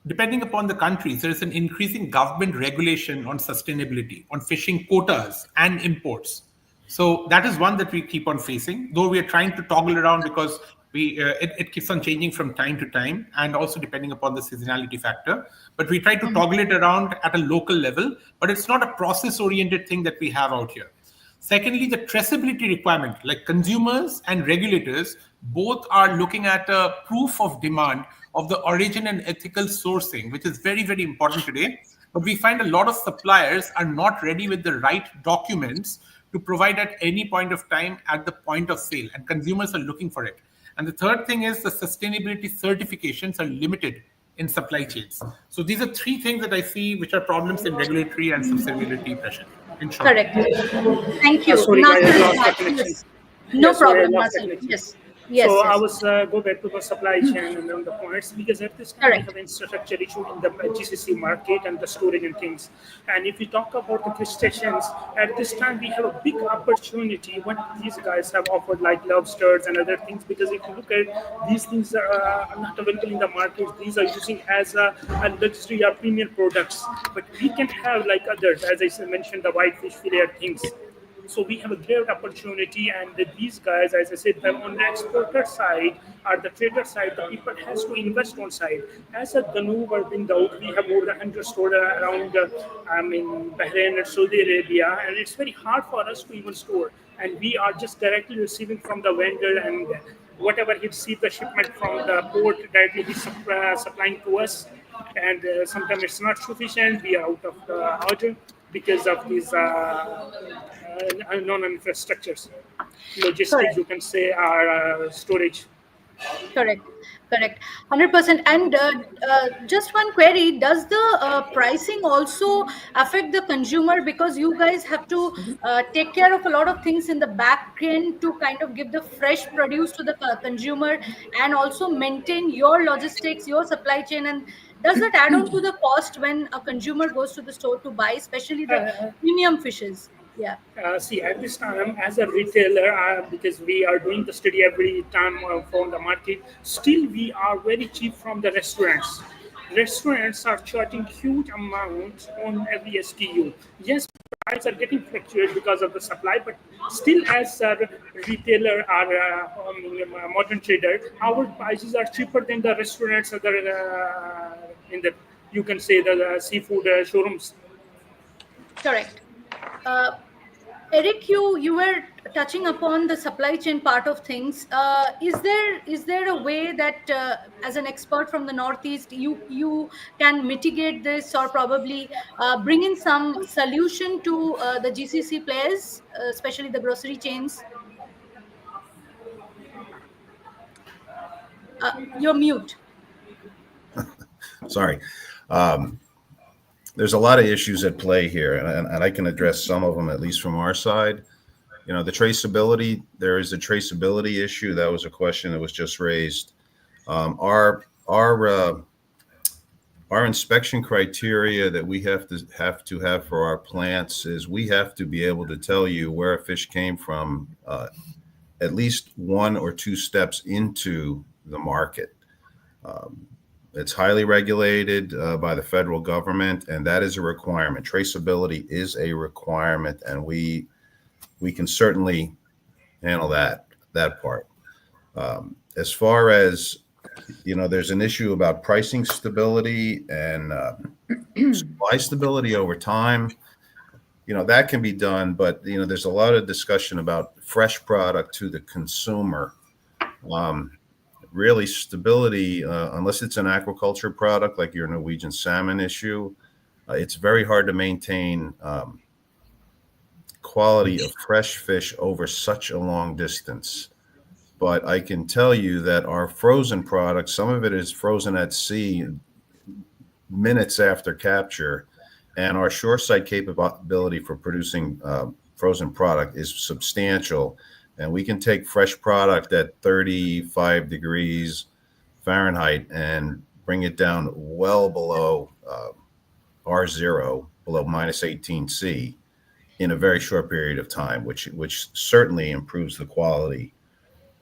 depending upon the countries, there is an increasing government regulation on sustainability, on fishing quotas and imports. So that is one that we keep on facing, though we are trying to toggle around because it keeps on changing from time to time, and also depending upon the seasonality factor. But we try to toggle it around at a local level, but it's not a process-oriented thing that we have out here. Secondly, the traceability requirement, like consumers and regulators, both are looking at a proof of demand of the origin and ethical sourcing, which is very, very important today. But we find a lot of suppliers are not ready with the right documents to provide at any point of time at the point of sale, and consumers are looking for it. And the third thing is the sustainability certifications are limited in supply chains. So these are three things that I see which are problems in regulatory and sustainability pressure. Correct. Thank you. Sorry, I Nasir, lost the connection. yes. No Yes, sorry, I problem, lost the Nasir. connection. Yes. Yes. So yes. I was go back to the supply chain and on the points, because at this time Correct. we have infrastructure issue in the GCC market and the storage and things. And if we talk about the crustaceans, at this time we have a big opportunity what these guys have offered, like lobsters and other things. Because if you look at these things are not available in the market, these are using as a luxury or premium products. But we can have like others, as I mentioned, the whitefish fillet things. So we have a great opportunity, and these guys, as I said, on the exporter side or the trader side, the people has to invest on side. As a Danube or Bin Daud, we have more than 100 stores around in Bahrain and Saudi Arabia, and it's very hard for us to even store. And we are just directly receiving from the vendor, and whatever he receives the shipment from the port, directly he's supplying to us. And sometimes it's not sufficient. We are out of the order because of these non-infrastructures, logistics, Correct. you can say, are storage. Correct. 100%. And just one query: does the pricing also affect the consumer? Because you guys have to take care of a lot of things in the back end to kind of give the fresh produce to the consumer, and also maintain your logistics, your supply chain. And does that add on to the cost when a consumer goes to the store to buy, especially the premium fishes? Yeah. See, at this time, as a retailer, because we are doing the study every time from the market, still we are very cheap from the restaurants. Restaurants are charging huge amounts on every SKU. Yes, prices are getting fluctuated because of the supply, but still, as a retailer or modern trader, our prices are cheaper than the restaurants, other in the, you can say, the seafood showrooms. Correct. Eric, you were touching upon the supply chain part of things. Is there a way that, as an expert from the Northeast, you can mitigate this, or probably bring in some solution to the GCC players, especially the grocery chains? You're mute. Sorry. There's a lot of issues at play here, and I can address some of them, at least from our side. The traceability, there is a traceability issue. That was a question that was just raised. Our inspection criteria that we have to have for our plants is we have to be able to tell you where a fish came from at least 1 or 2 steps into the market. It's highly regulated by the federal government, and that is a requirement. Traceability is a requirement, and we can certainly handle that. that part. As far as, there's an issue about pricing stability and supply stability over time. That can be done, but there's a lot of discussion about fresh product to the consumer. Really, stability, unless it's an aquaculture product like your Norwegian salmon issue, it's very hard to maintain quality of fresh fish over such a long distance. But I can tell you that our frozen product, some of it is frozen at sea minutes after capture, and our shoreside capability for producing frozen product is substantial. And we can take fresh product at 35 degrees Fahrenheit and bring it down well below R0, below minus 18 C, in a very short period of time, which certainly improves the quality.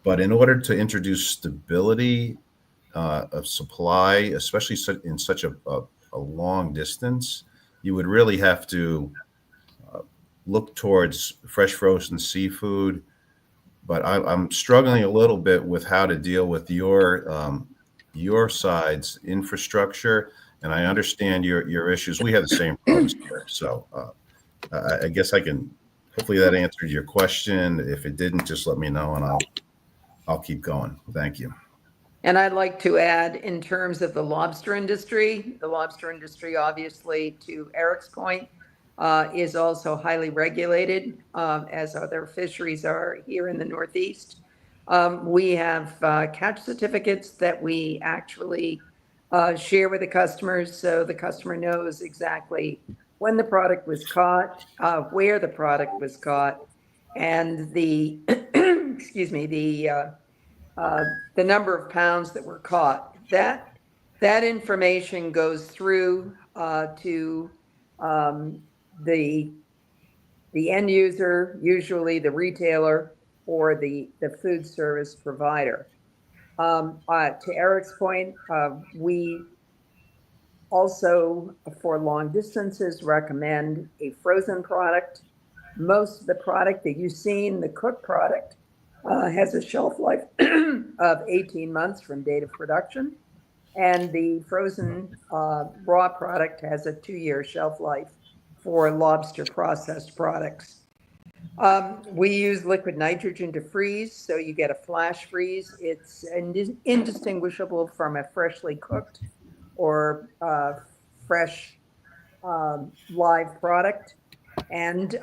But in order to introduce stability of supply, especially in such a long distance, you would really have to look towards fresh frozen seafood. But I'm struggling a little bit with how to deal with your side's infrastructure, and I understand your issues. We have the same problems here, so I guess I can. Hopefully that answered your question. If it didn't, just let me know, and I'll keep going. Thank you. And I'd like to add, in terms of the lobster industry, obviously, to Eric's point, is also highly regulated, as other fisheries are here in the Northeast. We have catch certificates that we actually share with the customers, so the customer knows exactly when the product was caught, where the product was caught, and the excuse me, the number of pounds that were caught. That information goes through to the end user, usually the retailer or the food service provider. To Eric's point, we also, for long distances, recommend a frozen product. Most of the product that you've seen, the cooked product, has a shelf life of 18 months from date of production, and the frozen raw product has a 2-year shelf life for lobster processed products. We use liquid nitrogen to freeze, so you get a flash freeze. It's indistinguishable from a freshly cooked or fresh live product. And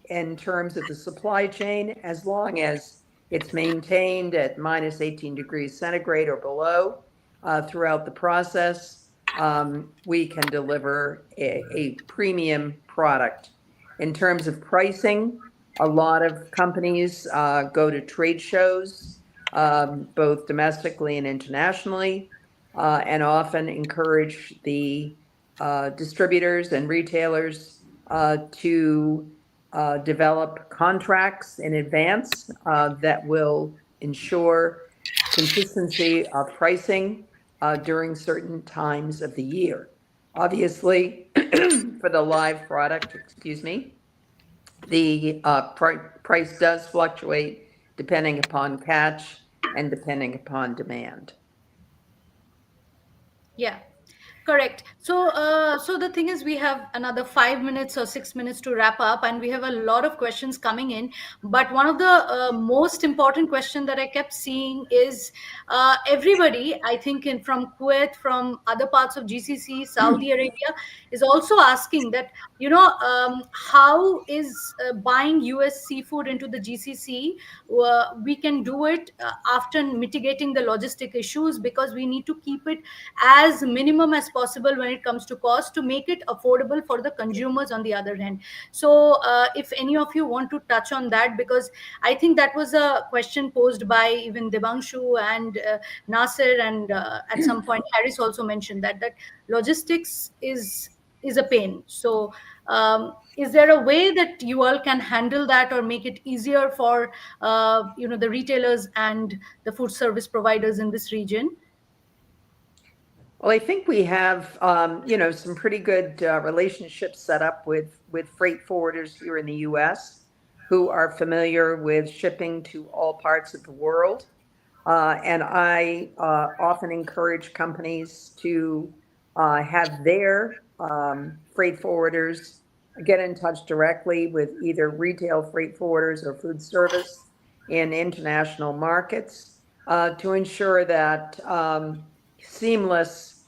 in terms of the supply chain, as long as it's maintained at minus 18 degrees centigrade or below throughout the process, we can deliver a premium product. In terms of pricing, a lot of companies go to trade shows, both domestically and internationally, and often encourage the distributors and retailers to develop contracts in advance that will ensure consistency of pricing during certain times of the year. Obviously, for the live product, the price does fluctuate depending upon catch and depending upon demand. Yeah, correct. So the thing is, we have another 5 minutes or 6 minutes to wrap up, and we have a lot of questions coming in. But one of the most important question that I kept seeing is everybody, I think, from Kuwait, from other parts of GCC, Saudi Arabia, is also asking that, how is buying US seafood into the GCC? We can do it after mitigating the logistic issues, because we need to keep it as minimum as possible when it comes to cost, to make it affordable for the consumers on the other hand. So if any of you want to touch on that, because I think that was a question posed by even Devanshu and Nasir, and at some point Harris also mentioned that logistics is a pain. So is there a way that you all can handle that or make it easier for the retailers and the food service providers in this region? Well, I think we have, some pretty good relationships set up with freight forwarders here in the U.S. who are familiar with shipping to all parts of the world. And I often encourage companies to have their freight forwarders get in touch directly with either retail freight forwarders or food service in international markets to ensure that seamless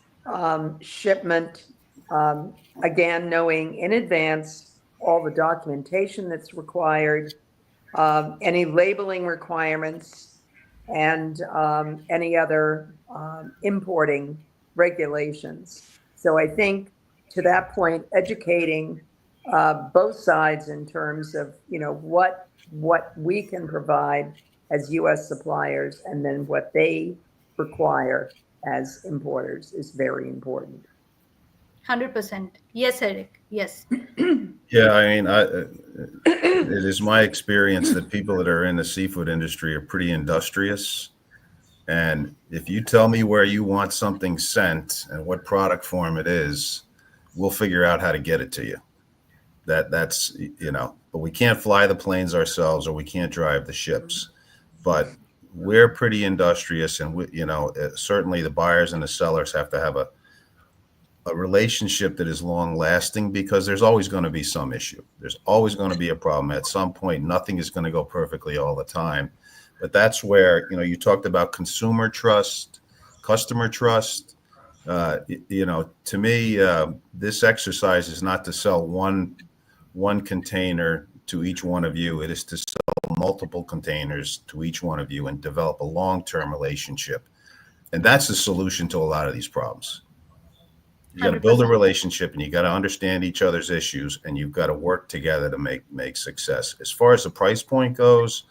shipment, again, knowing in advance all the documentation that's required, any labeling requirements, and any other importing regulations. So I think to that point, educating both sides in terms of what we can provide as U.S. suppliers and then what they require as importers is very important. 100%. Yes, Eric. Yes. Yeah, I mean, it is my experience that people that are in the seafood industry are pretty industrious. And if you tell me where you want something sent and what product form it is, we'll figure out how to get it to you. That's but we can't fly the planes ourselves, or we can't drive the ships. But we're pretty industrious, and certainly the buyers and the sellers have to have a relationship that is long lasting, because there's always going to be some issue. There's always going to be a problem at some point. Nothing is going to go perfectly all the time. But that's where, you talked about consumer trust, customer trust. To me, this exercise is not to sell one container to each one of you. It is to sell multiple containers to each one of you and develop a long-term relationship. And that's the solution to a lot of these problems. You got to build a relationship, and you got to understand each other's issues, and you've got to work together to make success. As far as the price point goes,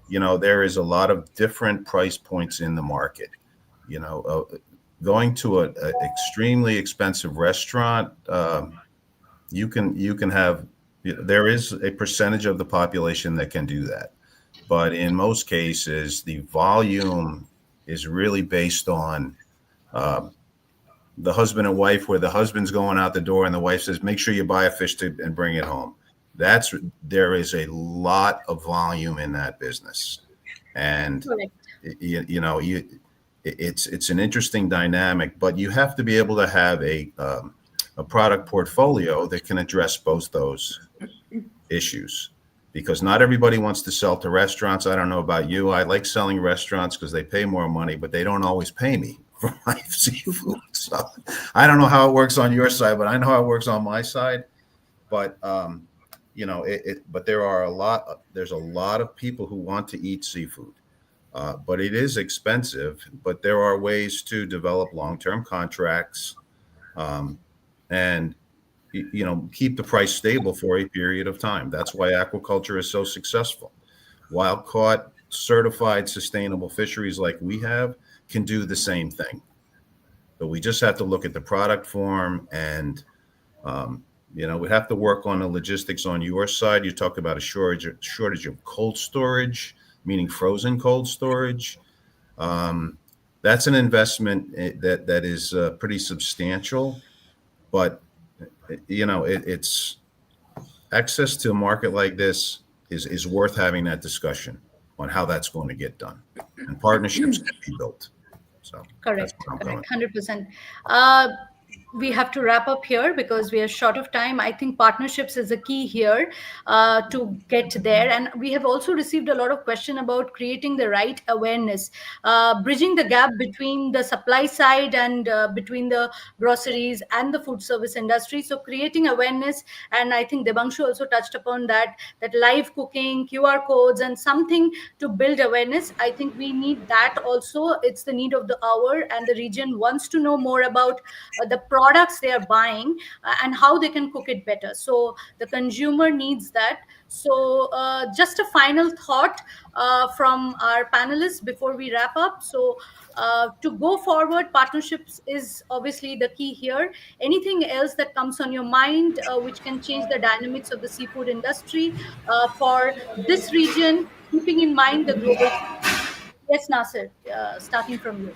there is a lot of different price points in the market. Going to an extremely expensive restaurant, you can have, there is a percentage of the population that can do that. But in most cases, the volume is really based on the husband and wife, where the husband's going out the door and the wife says, make sure you buy a fish and bring it home. There is a lot of volume in that business. And, it's an interesting dynamic, but you have to be able to have a product portfolio that can address both those issues, because not everybody wants to sell to restaurants. I don't know about you. I like selling restaurants because they pay more money, but they don't always pay me for my seafood. So I don't know how it works on your side, but I know how it works on my side. But but there's a lot of people who want to eat seafood, but it is expensive. But there are ways to develop long-term contracts, and keep the price stable for a period of time. That's why aquaculture is so successful. Wild-caught, certified, sustainable fisheries like we have can do the same thing. But we just have to look at the product form, and we have to work on the logistics on your side. You talked about a shortage of cold storage, meaning frozen cold storage. That's an investment that is pretty substantial, but it's access to a market like this is worth having that discussion on how that's going to get done, and partnerships can be built. So correct. 100%. We have to wrap up here because we are short of time. I think partnerships is a key here to get there. And we have also received a lot of question about creating the right awareness, bridging the gap between the supply side and between the groceries and the food service industry. So creating awareness, and I think Debangshu also touched upon that live cooking, QR codes, and something to build awareness. I think we need that also. It's the need of the hour, and the region wants to know more about the products they are buying and how they can cook it better. So the consumer needs that. So just a final thought from our panelists before we wrap up. So to go forward, partnerships is obviously the key here. Anything else that comes on your mind which can change the dynamics of the seafood industry for this region, keeping in mind the global? Yes, Nasir, starting from you.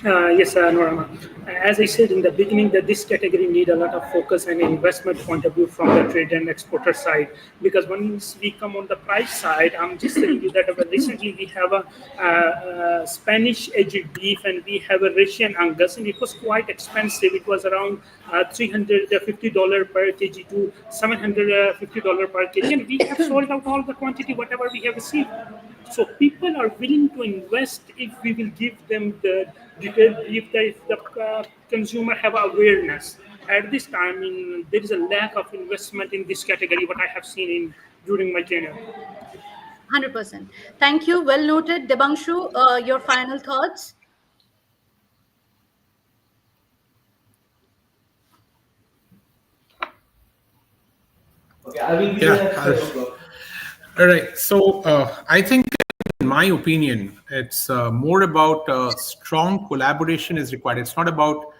Yes, Norma. As I said in the beginning, that this category need a lot of focus and investment point of view from the trade and exporter side. Because once we come on the price side, I'm just telling you that recently we have a Spanish aged beef and we have a Russian Angus, and it was quite expensive. It was around $350 per kg to $750 per kg, and we have sold out all the quantity whatever we have received. So people are willing to invest if we will give them the detail, if the consumer have awareness. At this time, there is a lack of investment in this category. What I have seen in during my tenure. 100%. Thank you. Well noted. Debangshu, your final thoughts? Okay, I will be Yeah. there at 5 o'clock. All right. So I think, in my opinion, it's more about strong collaboration is required. It's not about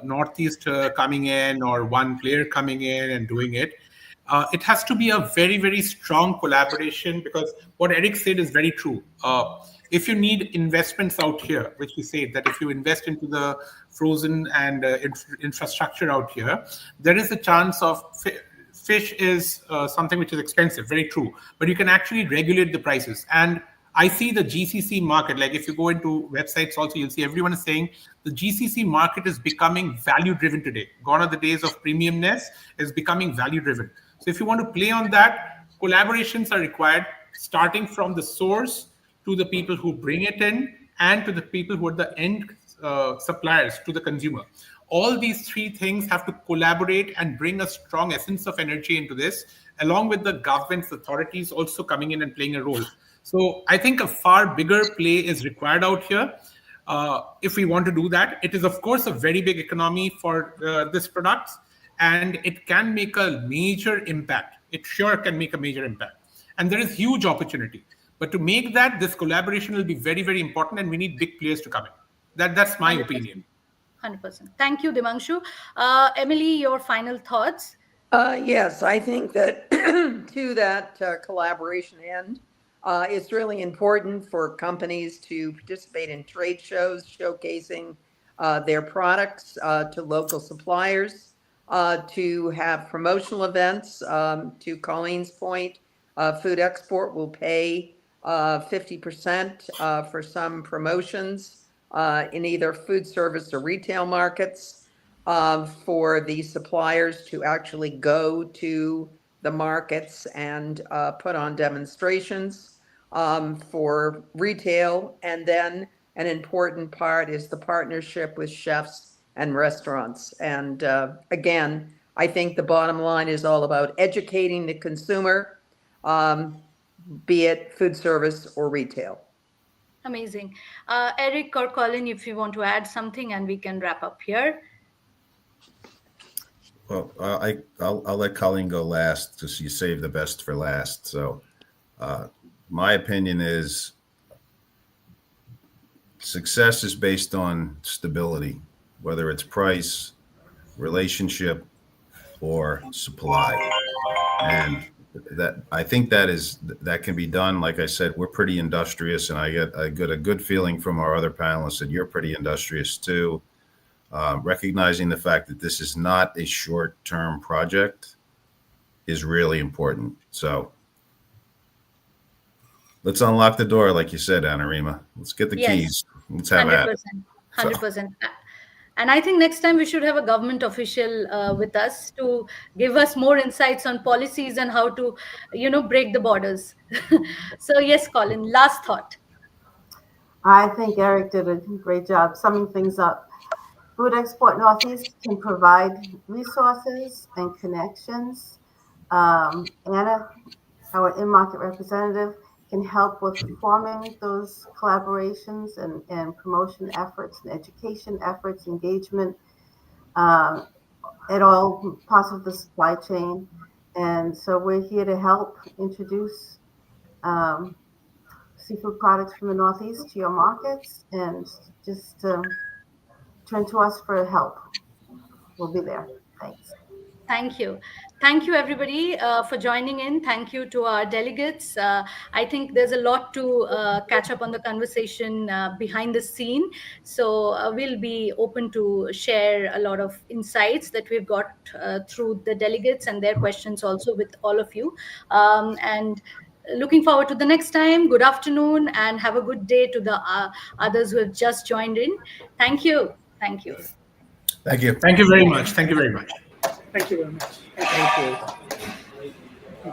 Northeast coming in or one player coming in and doing it. It has to be a very, very strong collaboration, because what Eric said is very true. If you need investments out here, which we say that if you invest into the frozen and infrastructure out here, there is a chance of fish is something which is expensive, very true, but you can actually regulate the prices. And I see the GCC market, like if you go into websites also, you'll see everyone is saying the GCC market is becoming value driven today. Gone are the days of premiumness, is becoming value driven. So if you want to play on that, collaborations are required, starting from the source to the people who bring it in and to the people who are the end suppliers to the consumer. All these three things have to collaborate and bring a strong essence of energy into this, along with the government's authorities also coming in and playing a role. So I think a far bigger play is required out here. If we want to do that, it is of course a very big economy for this product, and it can make a major impact. It sure can make a major impact. And there is huge opportunity. But to make that, this collaboration will be very, very important, and we need big players to come in. That's my 100%. opinion. 100%. Thank you, Debangshu. Emily, your final thoughts? Yes, I think that to that collaboration end, it's really important for companies to participate in trade shows showcasing their products to local suppliers, to have promotional events. To Colleen's point, Food Export will pay 50% for some promotions in either food service or retail markets, for the suppliers to actually go to the markets and put on demonstrations for retail. And then an important part is the partnership with chefs and restaurants. And again, I think the bottom line is all about educating the consumer, be it food service or retail. Amazing. Eric or Colin, if you want to add something, and we can wrap up here. Well, I'll let Colleen go last, because you saved the best for last. So my opinion is success is based on stability, whether it's price, relationship, or supply. And that, I think that can be done. Like I said, we're pretty industrious, and I get a good feeling from our other panelists that you're pretty industrious too. Recognizing the fact that this is not a short-term project is really important. So let's unlock the door, like you said, Anarima. Let's get the keys. Let's have 100%, at it. 100%. And I think next time we should have a government official with us to give us more insights on policies and how to, break the borders. So yes, Colin, last thought. I think Eric did a great job summing things up. Food Export Northeast can provide resources and connections. Anna, our in-market representative, can help with forming those collaborations and promotion efforts and education efforts, engagement at all parts of the supply chain. And so we're here to help introduce seafood products from the Northeast to your markets, and just turn to us for help. We'll be there. Thanks. Thank you. Thank you, everybody, for joining in. Thank you to our delegates. I think there's a lot to catch up on the conversation behind the scene. So we'll be open to share a lot of insights that we've got through the delegates and their questions also with all of you. And looking forward to the next time. Good afternoon and have a good day to the others who have just joined in. Thank you. Thank you. Thank you. Thank you very much. Thank you very much. Thank you very much. Thank you.